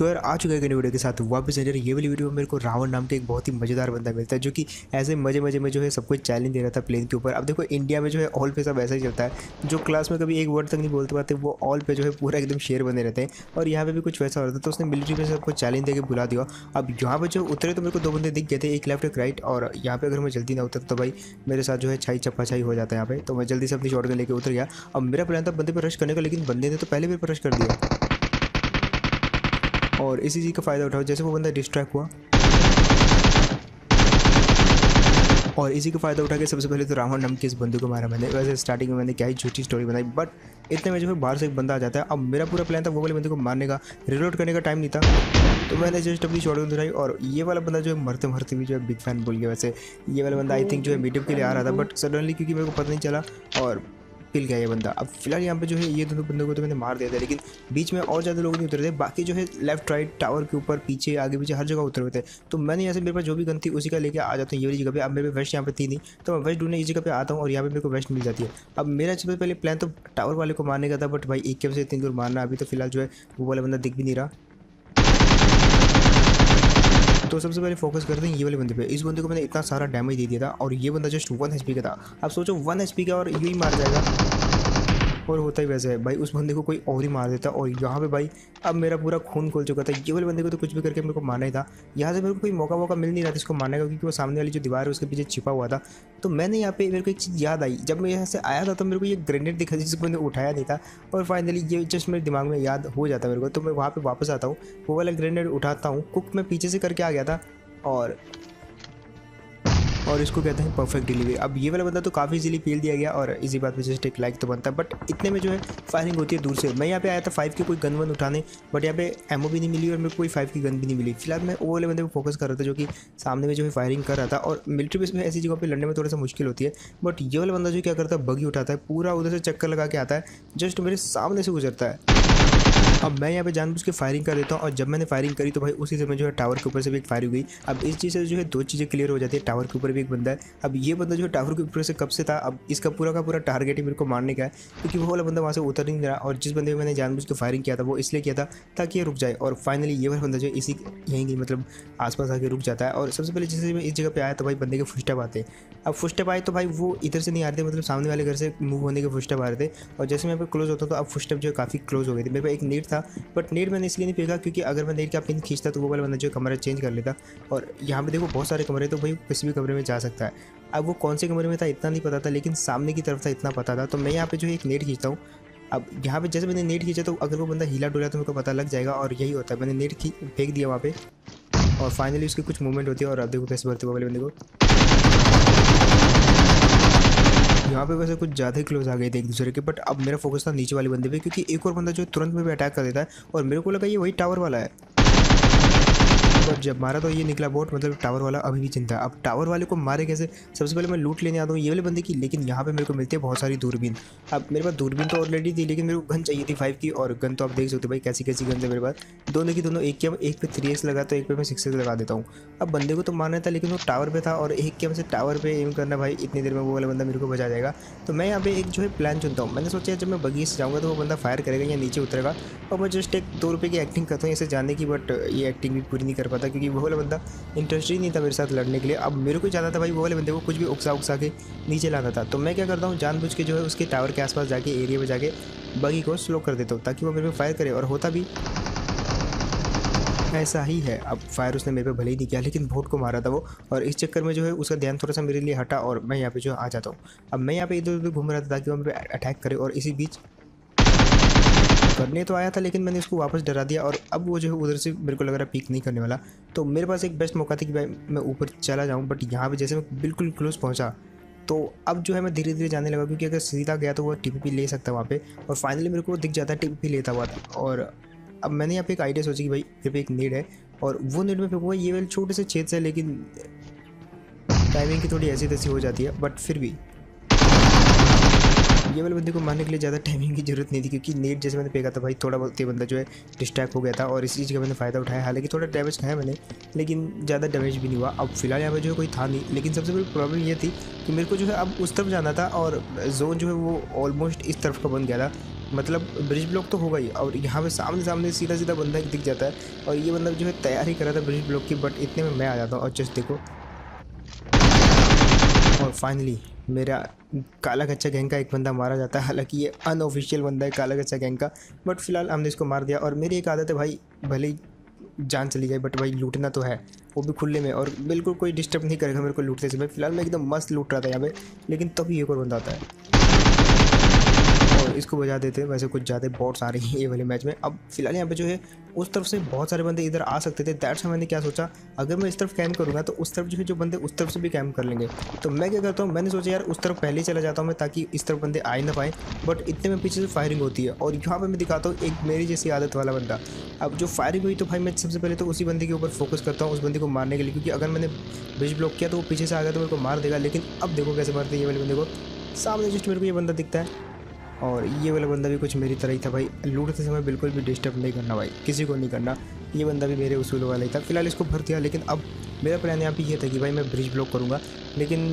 तो यार आ चुका है वीडियो के साथ वापस यार ये वाली वीडियो में मेरे को रावण नाम का एक बहुत ही मज़ेदार बंदा मिलता है जो कि ऐसे मजे मजे में जो है सबको चैलेंज दे रहा था प्लेन के ऊपर। अब देखो इंडिया में जो है ऑल पे सब ऐसा ही चलता है, जो क्लास में कभी एक वर्ड तक नहीं बोलते पाते वो ऑल पे जो है पूरा एकदम शेर बने रहते हैं। और यहाँ पे भी कुछ वैसा हो रहा था, तो उसने मिलिट्री में सबको चैलेंज दे के बुला दिया। अब यहाँ पर जो उतरे तो मेरे को दो बंदे दिख गए थे, एक लेफ्ट एक राइट। और यहाँ पे अगर मैं जल्दी ना उतर तो भाई मेरे साथ जो है छाई चप्पा छाई हो जाता है यहाँ पे। तो मैं जल्दी से अपनी शॉट गन लेके उतर गया। अब मेरा प्लान था बंदे पर रश करने का, लेकिन बंदे ने तो पहले मेरे पर रश कर दिया और इसी चीज़ का फ़ायदा उठाओ। जैसे वो बंदा डिस्ट्रैक्ट हुआ और इसी का फ़ायदा उठा के सबसे पहले तो रावण नाम के इस बंदे को मारा मैंने। वैसे स्टार्टिंग में मैंने क्या ही झूठी स्टोरी बनाई, बट इतने में जो है बाहर से एक बंदा आ जाता है। अब मेरा पूरा प्लान था वो वाले बंदे को मारने का, रिलोड करने का टाइम नहीं था, तो मैंने जस्ट अपनी शॉटगन दिखाई। और ये वाला बंदा जो है मरते मरते भी जो है बिग फैन बोल गया। वैसे ये वाला बंदा आई थिंक जो है मीटअप के लिए आ रहा था, बट सडनली क्योंकि मेरे को पता नहीं चला और पिल गया ये बंदा। अब फिलहाल यहाँ पे जो है ये दोनों बंदों को तो मैंने मार दिया था, लेकिन बीच में और ज़्यादा लोग नहीं उतरे थे। बाकी जो है लेफ्ट राइट टावर के ऊपर पीछे आगे पीछे हर जगह उतरे हुए थे। तो मैंने यहाँ से मेरे पास जो भी गन थी उसी का लेके आ जाता हूँ ये वाली जगह पे। अब मेरे पे वेस्ट यहाँ पे थी नहीं, तो मैं वेस्ट ढूंढने इस जगह पे आता हूँ और यहाँ पे मेरे को वेस्ट मिल जाती है। अब मेरा सबसे पहले प्लान तो टावर वाले को मारने का था, बट भाई एक कैम से इतनी दूर मारना, अभी तो फिलहाल जो है वो वाला बंदा दिख भी नहीं रहा। तो सबसे पहले फोकस करते हैं ये वाले बंदे पे। इस बंदे को मैंने इतना सारा डैमेज दे दिया था और ये बंदा जस्ट 1 HP का था। अब सोचो 1 HP का और यूँ ही मार जाएगा, और होता ही वैसे है भाई। उस बंदे को कोई और ही मार देता और यहाँ पे भाई अब मेरा पूरा खून खोल चुका था। ये वाले बंदे को तो कुछ भी करके मेरे को मारना ही था। यहाँ से मेरे को कोई मौका मिल नहीं रहा था इसको मारने का, क्योंकि वो सामने वाली जो दीवार है उसके पीछे छिपा हुआ था। तो मैंने यहाँ पे मेरे को एक चीज़ याद आई, जब मैं यहाँ से आया था तो मेरे को ये ग्रेनेड दिखा जिसको मैंने उठाया नहीं था, और फाइनली ये जस्ट मेरे दिमाग में याद हो जाता मेरे को। तो मैं वहाँ पर वापस आता हूँ, वो वाला ग्रेनेड उठाता हूँ। कुक मैं पीछे से करके आ गया था और इसको कहते हैं परफेक्ट डिलीवरी। अब ये वाला बंदा तो काफ़ी इजीली पील दिया गया और इसी बात पे जस्ट एक लाइक तो बनता है, बट इतने में जो है फायरिंग होती है दूर से। मैं यहाँ पे आया था 5 की कोई गन वन उठाने, बट यहाँ पे एमओ भी नहीं मिली और मेरे को कोई 5 की गन भी नहीं मिली। फिलहाल मैं वो वाले बंदे को फोकस कर रहा था जो कि सामने में जो है फायरिंग कर रहा था। और मिलिट्री बेस में ऐसी जगह पर लड़ने में थोड़ा सा मुश्किल होती है, बट ये वाला बंदा जो क्या करता है बगी उठाता है, पूरा उधर से चक्कर लगा के आता है, जस्ट मेरे सामने से गुजरता है। अब मैं यहाँ पे जानबूझ के फायरिंग कर देता हूँ और जब मैंने फायरिंग करी तो भाई उसी समय जो है टावर के ऊपर से भी एक फायर हुई गई। अब इस चीज़ से जो है 2 चीज़ें क्लियर हो जाती है, टावर के ऊपर भी एक बंदा है। अब ये बंदा जो है टावर के ऊपर से कब से था, अब इसका पूरा का पूरा टारगेट ही मेरे को मारने का है, क्योंकि वो वाला बंदा वहाँ से उतर नहीं रहा। और जिस बंदे को मैंने जानबूझ के फायरिंग किया था वो इसलिए किया था ताकि ये रुक जाए। और फाइनली ये वाला बंदा जो है इसी यहीं मतलब आसपास आके रुक जाता है। और सबसे पहले जैसे मैं इस जगह पे आया तो भाई बंदे के फुटस्टेप आते हैं। अब फुटस्टेप आए तो भाई वो इधर से नहीं आ रहे थे, मतलब सामने वाले घर से मूव होने के फुटस्टेप आ रहे थे। और जैसे मैं क्लोज होता तो अब फुटस्टेप जो है काफ़ी क्लोज हो गए थे। मेरे पास एक नेट था, बट नेट मैंने इसलिए नहीं फेंका क्योंकि अगर मैं नेट का पिन खींचता तो वो वाला बंदा जो कमरा चेंज कर लेता। और यहाँ पे देखो बहुत सारे कमरे, तो भाई किसी भी कमरे में जा सकता है। अब वो कौन से कमरे में था इतना नहीं पता था, लेकिन सामने की तरफ था इतना पता था। तो मैं यहाँ पे जो है एक नेट खींचता हूँ। अब यहाँ पे जैसे मैंने नेट खींचा तो अगर वो बंदा हिला डुला तो मेरे को पता लग जाएगा, और यही होता है। मैंने नेट फेंक दिया वहाँ पे और फाइनली उसकी कुछ मूवमेंट होती है। और अब देखो कैसे भरते वाले बंदे को यहाँ पे वैसे कुछ ज़्यादा ही क्लोज आ गए थे एक दूसरे के, बट अब मेरा फोकस था नीचे वाले बंदे पे, क्योंकि एक और बंदा जो तुरंत में भी अटैक कर देता है और मेरे को लगा ये वही टावर वाला है। बट जब मारा तो ये निकला बोट, मतलब टावर वाला अभी भी चिंता है। अब टावर वाले को मारे कैसे, सबसे पहले मैं लूट लेने आता हूँ ये वाले बंदे की, लेकिन यहाँ पे मेरे को मिलती है बहुत सारी दूरबीन। अब मेरे पास दूरबीन तो ऑलरेडी थी, लेकिन मेरे को गन चाहिए थी 5 की। और गन तो आप देख सकते हो भाई कैसी कैसी गन है मेरे पास, दोनों की दोनों। एक के एक पे 3x लगा तो एक पे मैं 6x लगा देता हूँ। अब बंदे को तो मारना था, लेकिन वो टावर पे था और एक के से टावर पे एम करना, भाई इतनी देर में वो वाला बंदा मेरे को बचा जाएगा। तो मैं यहाँ पे एक जो है प्लान चुनता हूँ। मैंने सोचा जब मैं बगी से जाऊँगा तो वो बंदा फायर करेगा या नीचे उतरेगा, और मैं जस्ट एक 2 रुपये की एक्टिंग करता हूँ इसे जानने की, बट ये एक्टिंग भी पूरी नहीं कर पाता क्योंकि वो वाला बंदा इंटरेस्ट ही नहीं था मेरे साथ लड़ने के लिए। अब मेरे को चाहता था भाई वो वाले बंदे को कुछ भी उकसा के नीचे लाना था। तो मैं क्या करता हूँ जानबूझ के जो है उसके टावर के आसपास जाके एरिया में जाके बगी को स्लो कर देता हूँ ताकि वो मेरे पे फायर करे, और होता भी ऐसा ही है। अब फायर उसने मेरे पे भले ही नहीं किया, लेकिन बोट को मारा था वो, और इस चक्कर में जो है उसका ध्यान थोड़ा सा मेरे लिए हटा और मैं यहाँ पे जो आ जाता हूँ। अब मैं यहाँ पे इधर उधर घूम रहा था ताकि वो मेरे पे अटैक करे, और इसी बीच करने तो आया था लेकिन मैंने उसको वापस डरा दिया। और अब वो जो है उधर से मेरे को लग रहा है पीक नहीं करने वाला, तो मेरे पास एक बेस्ट मौका था कि भाई मैं ऊपर चला जाऊँ। बट यहाँ पे जैसे मैं बिल्कुल क्लोज पहुँचा तो अब जो है मैं धीरे धीरे जाने लगा, क्योंकि अगर सीधा गया तो वो टीपीपी ले सकता वहाँ पे। और फाइनली मेरे को दिख जाता है टीपीपी लेता हुआ था। और अब मैंने यहाँ पे एक आइडिया सोची कि भाई मेरे पे एक नीड है और वो नीड में फेंकूँगा। ये वाले छोटे से छेद से, लेकिन टाइमिंग की थोड़ी ऐसी तैसी हो जाती है, बट फिर भी ये वाले बंदे को मारने के लिए ज़्यादा टाइमिंग की जरूरत नहीं थी, क्योंकि नेट जैसे मैंने फेंका था भाई थोड़ा बहुत ये बंदा जो है डिस्ट्रैक्ट हो गया था, और इस चीज़ का मैंने फ़ायदा उठाया। हालांकि थोड़ा डैमेज खाया मैंने, लेकिन ज़्यादा डैमेज भी नहीं हुआ। अब फिलहाल यहाँ पे जो है कोई था नहीं, लेकिन सबसे बड़ी प्रॉब्लम ये थी कि मेरे को जो है अब उस तरफ जाना था और जोन जो है वो ऑलमोस्ट इस तरफ का बन गया था। मतलब ब्रिज ब्लॉक तो होगा ही, और यहाँ पे सामने सामने सीधा सीधा बंदा एक दिख जाता है, और ये बंदा जो है तैयारी कर रहा था ब्रिज ब्लॉक की, बट इतने में मैं आ जाता हूँ और जस्ट देखो, और फाइनली मेरा काला कच्चा गैंग का एक बंदा मारा जाता है। हालांकि ये अनऑफिशियल बंदा है काला कच्चा गैंग का, बट फिलहाल हमने इसको मार दिया। और मेरी एक आदत है भाई, भले ही जान चली जाए बट भाई लूटना तो है, वो भी खुले में, और बिल्कुल कोई डिस्टर्ब नहीं करेगा मेरे को लूटते समय। फिलहाल मैं एकदम मस्त लूट रहा था यहाँ पे, लेकिन तभी एक और बंदा आता है और इसको बजा देते हैं। वैसे कुछ ज़्यादा बॉट्स आ रही हैं ये वाले मैच में। अब फिलहाल यहाँ पे जो है उस तरफ से बहुत सारे बंदे इधर आ सकते थे, दैट्स मैंने क्या सोचा, अगर मैं इस तरफ कैम्प करूँगा तो उस तरफ जो है जो बंदे उस तरफ से भी कैम्प कर लेंगे। तो मैं क्या करता हूँ, मैंने सोचा यार उस तरफ पहले ही चला जाता हूँ मैं, ताकि इस तरफ बंदे आ ही ना पाएँ। बट इतने में पीछे से फायरिंग होती है, और यहाँ पर मैं दिखाता हूँ एक मेरी जैसी आदत वाला बंदा। अब जो फायरिंग हुई तो भाई मैं सबसे पहले तो उसी बंदे के ऊपर फोकस करता हूँ, उस बंदे को मारने के लिए, क्योंकि अगर मैंने ब्रिज ब्लॉक किया तो वो पीछे से आ गया तो मेरे को मार देगा। लेकिन अब देखो कैसे मारते हैं ये वाले बंदे को, सामने जस्ट मेरे को ये बंदा दिखता है, और ये वाला बंदा भी कुछ मेरी तरह ही था भाई। लूटते समय बिल्कुल भी डिस्टर्ब नहीं करना भाई, किसी को नहीं करना। ये बंदा भी मेरे उसूलों वाला ही था। फिलहाल इसको भर दिया, लेकिन अब मेरा प्लान यहाँ पे ये था कि भाई मैं ब्रिज ब्लॉक करूँगा, लेकिन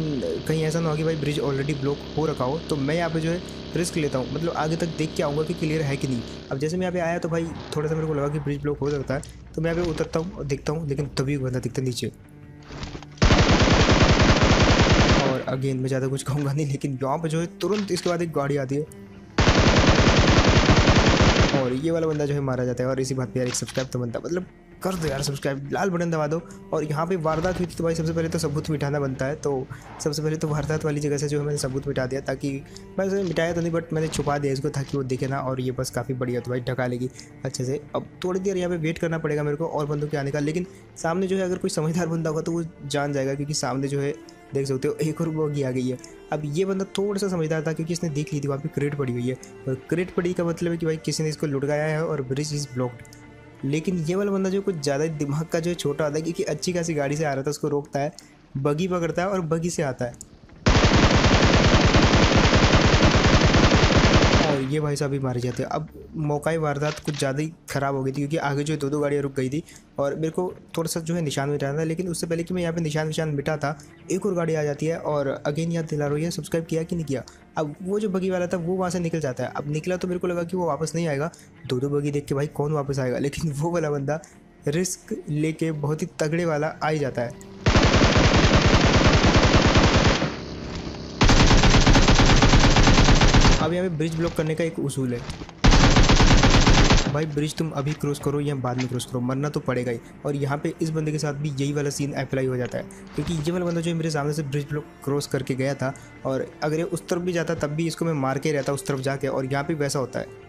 कहीं ऐसा ना हो कि भाई ब्रिज ऑलरेडी ब्लॉक हो रखा हो। तो मैं यहाँ पे जो है रिस्क लेता हूँ, मतलब आगे तक देख के आऊँगा कि क्लियर है कि नहीं। अब जैसे मैं यहाँ पे आया तो भाई थोड़ा सा मेरे को लगा कि ब्रिज ब्लॉक हो सकता है, तो मैं यहाँ पे उतरता हूँ और देखता हूँ, लेकिन तभी बंदा दिखता नीचे। और अगेन मैं ज़्यादा कुछ कहूँगा नहीं, लेकिन यहाँ पे जो है तुरंत इसके बाद एक गाड़ी आती है और ये वाला बंदा जो है मारा जाता है। और इसी बात पे यार एक सब्सक्राइब तो बनता, मतलब कर दो यार सब्सक्राइब, लाल बटन दबा दो। और यहाँ पे वारदात हुई थी तो भाई सबसे पहले तो सबूत मिटाना बनता है, तो सबसे पहले तो वारदात वाली जगह से जो है मैंने सबूत मिटा दिया, ताकि वैसे मिटाया तो नहीं बट मैंने छुपा दिया इसको ताकि वो दिखे ना, और ये बस काफ़ी बढ़िया तो भाई ढका लेगी अच्छे से। अब थोड़ी देर यहाँ पे वेट करना पड़ेगा मेरे को और बंदों के आने का, लेकिन सामने जो है अगर कोई समझदार बंदा होगा तो वो जान जाएगा, क्योंकि सामने जो है देख सकते हो एक और बॉगी आ गई है। अब ये बंदा थोड़ा सा समझदार था, क्योंकि इसने देख ली थी वहाँ पे क्रेट पड़ी हुई है, और क्रेट पड़ी का मतलब है कि भाई किसी ने इसको लुट गया है और ब्रिज इज ब्लॉक्ड। लेकिन ये वाला बंदा जो कुछ ज़्यादा दिमाग का जो छोटा होता है, क्योंकि अच्छी खासी गाड़ी से आ रहा था, उसको रोकता है, बगी पकड़ता है और बगी से आता है, और ये भाई साहब भी मारे जाते हैं। अब मौका वारदात कुछ ज़्यादा ही ख़राब हो गई थी, क्योंकि आगे जो है दो गाड़ियाँ रुक गई थी और मेरे को थोड़ा सा जो है निशान मिटाना था। लेकिन उससे पहले कि मैं यहाँ पे निशान मिटा था, एक और गाड़ी आ जाती है और अगेन याद दिला रही है सब्सक्राइब किया कि नहीं किया। अब वो जो बगी वाला था वो वहाँ से निकल जाता है। अब निकला तो मेरे को लगा कि वो वापस नहीं आएगा, दो बगी देख के भाई कौन वापस आएगा, लेकिन वो वाला बंदा रिस्क लेके बहुत ही तगड़े वाला आ ही जाता है। अब यहाँ पे ब्रिज ब्लॉक करने का एक उसूल है भाई, ब्रिज तुम अभी क्रॉस करो या बाद में क्रॉस करो, मरना तो पड़ेगा ही। और यहाँ पे इस बंदे के साथ भी यही वाला सीन अप्लाई हो जाता है, क्योंकि ये वाला बंदा जो है मेरे सामने से ब्रिज ब्लॉक क्रॉस करके गया था, और अगर ये उस तरफ भी जाता तब भी इसको मैं मार के रहता उस तरफ जाके, और यहाँ पे वैसा होता है।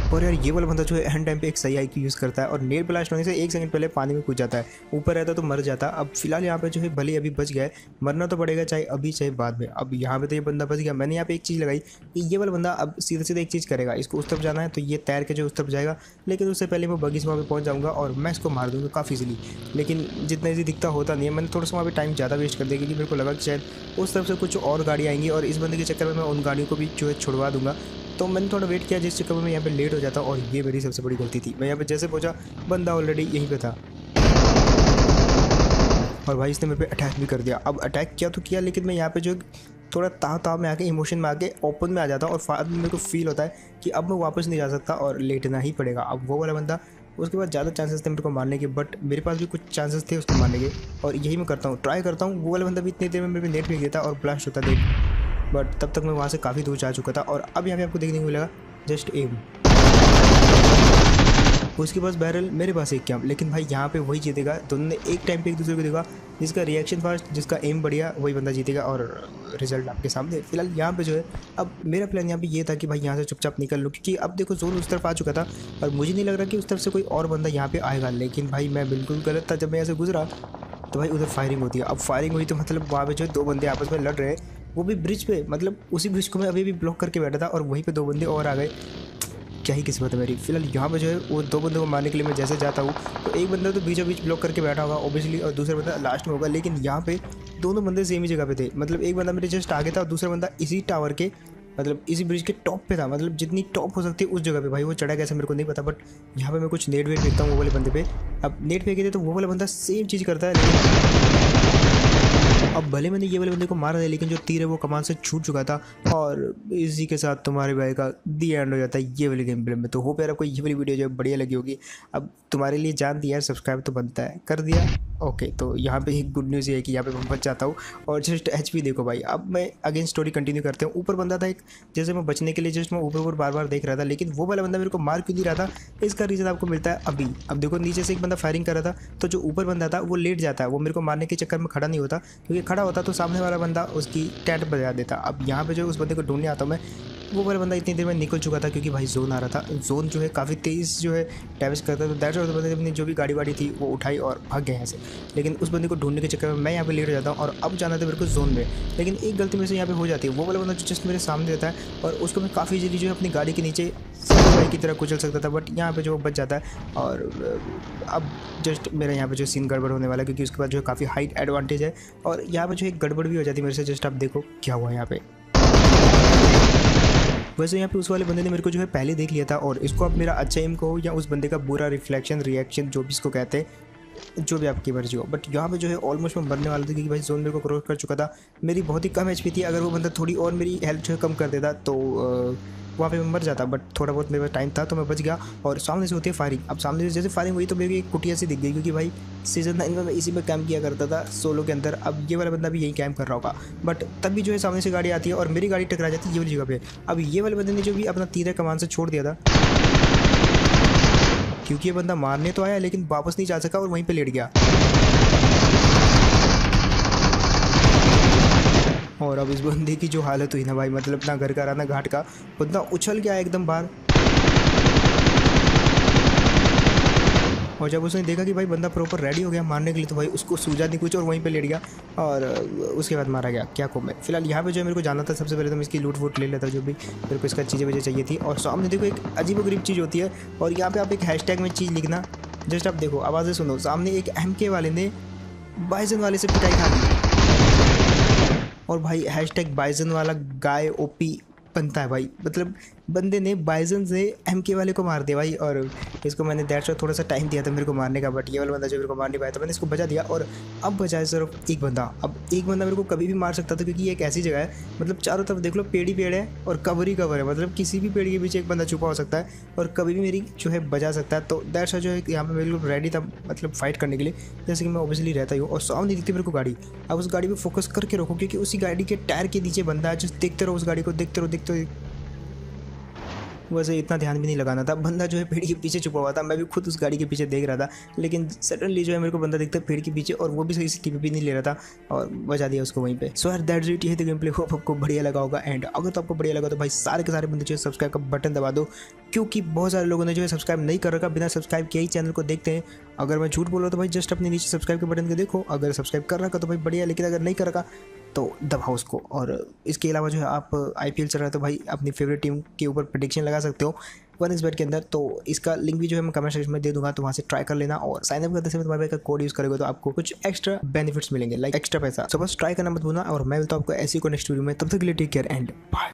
और यार ये वाला बंदा जो है एंड टाइम पे एक सही आईक्यू यूज़ करता है, और नेट ब्लास्ट होने से 1 सेकंड पहले पानी में कूद जाता है, ऊपर रहता तो मर जाता। अब फिलहाल यहाँ पे जो है भले अभी बच गया है, मरना तो पड़ेगा चाहे अभी चाहे बाद में। अब यहाँ पे तो ये बंदा बच गया। मैंने यहाँ पे एक चीज़ लगाई कि ये वाला बंदा अब सीधे सीधे एक चीज़ करेगा, इसको उस तरफ जाना है तो ये तैर के जो उस तरफ जाएगा, लेकिन उससे पहले मैं बगी से वहाँ पर पहुँच जाऊँगा और मैं इसको मार दूँगा काफ़ी इजीली। लेकिन जितना ईजी दिखता होता नहीं है, मैंने थोड़ा सा वहाँ पर टाइम ज़्यादा वेस्ट कर दिया, क्योंकि मेरे को लगा कि शायद उस तरफ से कुछ और गाड़ी आएंगी और इस बंदे के चक्कर में मैं उन गाड़ियों को भी जो है छुड़वा दूँगा। तो मैंने थोड़ा वेट किया, जिस चक्कर में मैं यहाँ पे लेट हो जाता, और ये मेरी सबसे बड़ी गलती थी। मैं यहाँ पे जैसे पहुँचा बंदा ऑलरेडी यहीं पे था, और भाई इसने मेरे पे अटैक भी कर दिया। अब अटैक किया तो किया, लेकिन मैं यहाँ पे जो थोड़ा ताव में आके इमोशन में आके ओपन में आ जाता, और बाद में मेरे को फील होता है कि अब मैं वापस नहीं जा सकता और लेटना ही पड़ेगा। अब वो वाला बंदा, उसके बाद ज़्यादा चांसेस थे मेरे को मारने के, बट मेरे पास भी कुछ चांसेस थे उसको मारने के, और यही मैं करता हूँ, ट्राई करता हूँ। वो वाला बंदा भी इतनी देर में मेरे नेट फेंक देता और ब्लास्ट होता देख, बट तब तक मैं वहाँ से काफ़ी दूर जा चुका था। और अब यहाँ पे आपको देखने को मिलेगा जस्ट एम, उसके पास बैरल, मेरे पास एक कैंप, लेकिन भाई यहाँ पे वही जीतेगा। दोनों ने एक टाइम पे एक दूसरे को देखा, जिसका रिएक्शन फास्ट, जिसका एम बढ़िया, वही बंदा जीतेगा, और रिजल्ट आपके सामने। फिलहाल यहाँ पे जो है अब मेरा प्लान यहाँ पे ये था कि भाई यहाँ से चुपचाप निकल लो, क्योंकि अब देखो जोन उस तरफ आ चुका था और मुझे नहीं लग रहा कि उस तरफ से कोई और बंदा यहाँ पे आएगा। लेकिन भाई मैं बिल्कुल गलत था, जब मैं यहाँ से गुजरा तो भाई उधर फायरिंग होती है। अब फायरिंग हुई तो मतलब वहाँ पे जो है दो बंदे आपस में लड़ रहे हैं, वो भी ब्रिज पे, मतलब उसी ब्रिज को मैं अभी भी ब्लॉक करके बैठा था, और वहीं पे दो बंदे और आ गए। क्या ही किस्मत है मेरी। फिलहाल यहाँ पे जो है वो दो बंदों को मारने के लिए मैं जैसे जाता हूँ तो एक बंदा तो बीचों बीच ब्लॉक करके बैठा होगा ऑब्वियसली, और दूसरा बंदा लास्ट में होगा। लेकिन यहाँ पे दोनों बंदे सेम ही जगह पे थे, मतलब एक बंदा मेरे जस्ट आगे था और दूसरा बंदा इसी टावर के, मतलब इसी ब्रिज के टॉप पे था, मतलब जितनी टॉप हो सकती है उस जगह पे। भाई वो चढ़ा कैसे मेरे को नहीं पता, बट यहाँ पे मैं कुछ नेट वेट फेंकता हूँ वो वाले बंदे पे। अब नेट फेंके थे तो वो वाला बंदा सेम चीज़ करता है, लेकिन अब भले मैंने ये वाले बंदे को मारा है, लेकिन जो तीर है वो कमान से छूट चुका था और इसी के साथ तुम्हारे भाई का दी एंड हो जाता है ये वाली गेम प्ले में। तो होप यार आपको ये वाली वीडियो जो है बढ़िया लगी होगी। अब तुम्हारे लिए जान दिया यार, सब्सक्राइब तो बनता है, कर दिया। ओके, तो यहाँ पे एक गुड न्यूज़ ये है कि यहाँ पे मैं बच जाता हूँ। और जस्ट एचपी देखो भाई, अब मैं अगेन स्टोरी कंटिन्यू करते हैं। ऊपर बंदा था एक, जैसे मैं बचने के लिए जस्ट मैं ऊपर बार बार देख रहा था, लेकिन वो वाला बंदा मेरे को मार क्यों नहीं रहा था, इसका रीज़न आपको मिलता है अभी। अब देखो नीचे से एक बंदा फायरिंग कर रहा था, तो जो ऊपर बंदा था वो लेट जाता है, वो मेरे को मारने के चक्कर में खड़ा नहीं होता, क्योंकि खड़ा होता तो सामने वाला बंदा उसकी टैट बजा देता। अब यहाँ पे जो उस बंदे को ढूंढने आता हूँ मैं, वो वाला बंदा इतनी देर में निकल चुका था, क्योंकि भाई जोन आ रहा था। जोन जो है काफ़ी तेज़ जो है डैमेज करता है, तो दैट्स व्हाई उस बंदे ने अपनी जो भी गाड़ी वाड़ी थी वो उठाई और भाग गए यहाँ से। लेकिन उस बंदे को ढूंढने के चक्कर में मैं यहाँ पे लेट हो जाता हूँ और अब जाना था मेरे को जोन में। लेकिन एक गलती मेरे से यहाँ पे हो जाती है, वो वाला बंदा जो जस्ट मेरे सामने रहता है और उसको मैं काफ़ी जल्दी जो है अपनी गाड़ी के नीचे भाई की तरह कुचल सकता था, बट यहाँ पे जो बच जाता है। और अब जस्ट मेरा यहाँ पे जो सीन गड़बड़ होने वाला है, क्योंकि उसके बाद जो है काफ़ी हाइट एडवांटेज है और यहाँ पे जो एक गड़बड़ भी हो जाती है मेरे से। जस्ट आप देखो क्या हुआ यहाँ पे। वैसे यहाँ पे उस वाले बंदे ने मेरे को जो है पहले देख लिया था, और इसको अब मेरा अच्छा एम कहो या उस बंदे का बुरा रिफ्लेक्शन रिएक्शन जो भी इसको कहते हैं, जो भी आपकी मर्जी हो, बट यहाँ पे जो है ऑलमोस्ट मैं मरने वाला था, क्योंकि भाई जोन मेरे को क्रॉस कर चुका था। मेरी बहुत ही कम एचपी थी, अगर वो बंदा थोड़ी और मेरी हेल्थ जो है कम कर देता तो वहाँ पे मैं मर जाता, बट थोड़ा बहुत मेरे पास टाइम था तो मैं बच गया। और सामने से होती है फायरिंग। अब सामने से जैसे फायरिंग हुई तो मेरी एक कुटिया सी दिख गई, क्योंकि भाई सीजन 9 में मैं इसी में कैम्प किया करता था सोलो के अंदर। अब ये वाला बंदा भी यही कैम्प कर रहा होगा, बट तब भी जो है सामने से गाड़ी आती है और मेरी गाड़ी टकरा जाती है ये वाली जगह पे। अब ये वाले बंदे ने जो भी अपना तीर कमान से छोड़ दिया था, क्योंकि ये बंदा मारने तो आया लेकिन वापस नहीं जा सका और वहीं पे लेट गया। और अब इस बंदे की जो हालत हुई ना भाई, मतलब ना घर का रहा ना घाट का, बंदा उछल गया एकदम बाहर। और जब उसने देखा कि भाई बंदा प्रॉपर रेडी हो गया मारने के लिए, तो भाई उसको सूझा नहीं कुछ और वहीं पे लेट गया और उसके बाद मारा गया। क्या कहूँ मैं। फिलहाल यहाँ पे जो है मेरे को जाना था, सबसे पहले तो मैं इसकी लूट वूट ले लेता जो भी मेरे को इसका चीज़ें वजह चाहिए थी। और सामने देखो एक अजीबोगरीब चीज़ होती है, और यहाँ पे आप एक हैशटैग में चीज़ लिखना। जस्ट आप देखो, आवाज़ें सुनो। सामने एक MK वाले ने बाइजन वाले से पिटाई खा ली, और भाई हैशटैग बाइजन वाला गाय OP बनता है भाई। मतलब बंदे ने बाइजन से MK वाले को मार दिया भाई। और इसको मैंने दैट्स व्हाई थोड़ा सा टाइम दिया था मेरे को मारने का, बट ये वाला बंदा जो मेरे को मार नहीं पाया था, मैंने इसको बचा दिया। और अब बचा है सिर्फ एक बंदा। अब एक बंदा मेरे को कभी भी मार सकता था, क्योंकि ये एक ऐसी जगह है, मतलब चारों तरफ देख लो पेड़ ही पेड़ है और कवर ही कवर है, मतलब किसी भी पेड़ के पीछे एक बंदा छुपा हो सकता है और कभी भी मेरी जो है बचा सकता है। तो दैट्स व्हाई जो है यहाँ पे बिल्कुल रेडी था, मतलब फाइट करने के लिए, जैसे कि मैं ऑब्वियसली रहता ही हूँ। और सामने दिखती मेरे को गाड़ी। अब उस गाड़ी पर फोकस करके रखो, क्योंकि उसी गाड़ी के टायर के नीचे बंदा है। जस्ट देखते रहो उस गाड़ी को, देखते रहो। वैसे इतना ध्यान भी नहीं लगाना था, बंदा जो है पेड़ के पीछे छुपा हुआ था। मैं भी खुद उस गाड़ी के पीछे देख रहा था, लेकिन सडनली जो है मेरे को बंदा दिखता है पेड़ के पीछे, और वो भी सही से TP नहीं ले रहा था और बचा दिया उसको वहीं पे। सो यार दैट्स इट, ये गेम प्ले। होप आपको बढ़िया लगा होगा। एंड अगर तो आपको बढ़िया लगा तो भाई सारे के सारे बंदे जो है सब्सक्राइब का बटन दबा दो, क्योंकि बहुत सारे लोगों ने जो है सब्सक्राइब नहीं कर रखा, बिना सब्सक्राइब किए ही चैनल को देखते हैं। अगर मैं झूठ बोल रहा हूँ तो भाई जस्ट अपने नीचे सब्सक्राइब के बटन को देखो, अगर सब्सक्राइब कर रखा तो भाई बढ़िया, लेकिन अगर नहीं कर रखा तो दबाओ उसको। और इसके अलावा जो है आप IPL चल रहा है तो भाई अपनी फेवरेट टीम के ऊपर प्रेडिक्शन लगा सकते हो 1xbet के अंदर। तो इसका लिंक भी जो है मैं कमेंट सेक्शन में दे दूंगा, तो वहाँ से ट्राई कर लेना। और साइन अप करते समय तुम्हारे भाई का कोड यूज़ करोगे तो आपको कुछ एक्स्ट्रा बेनिफिट्स मिलेंगे, लाइक एक्स्ट्रा पैसा। सो बस ट्राई करना मत भूलना, और मैं मिलता हूँ आपको ऐसी को नेक्स्ट वीडियो में। तब तक के लिए टेक केयर एंड बाय।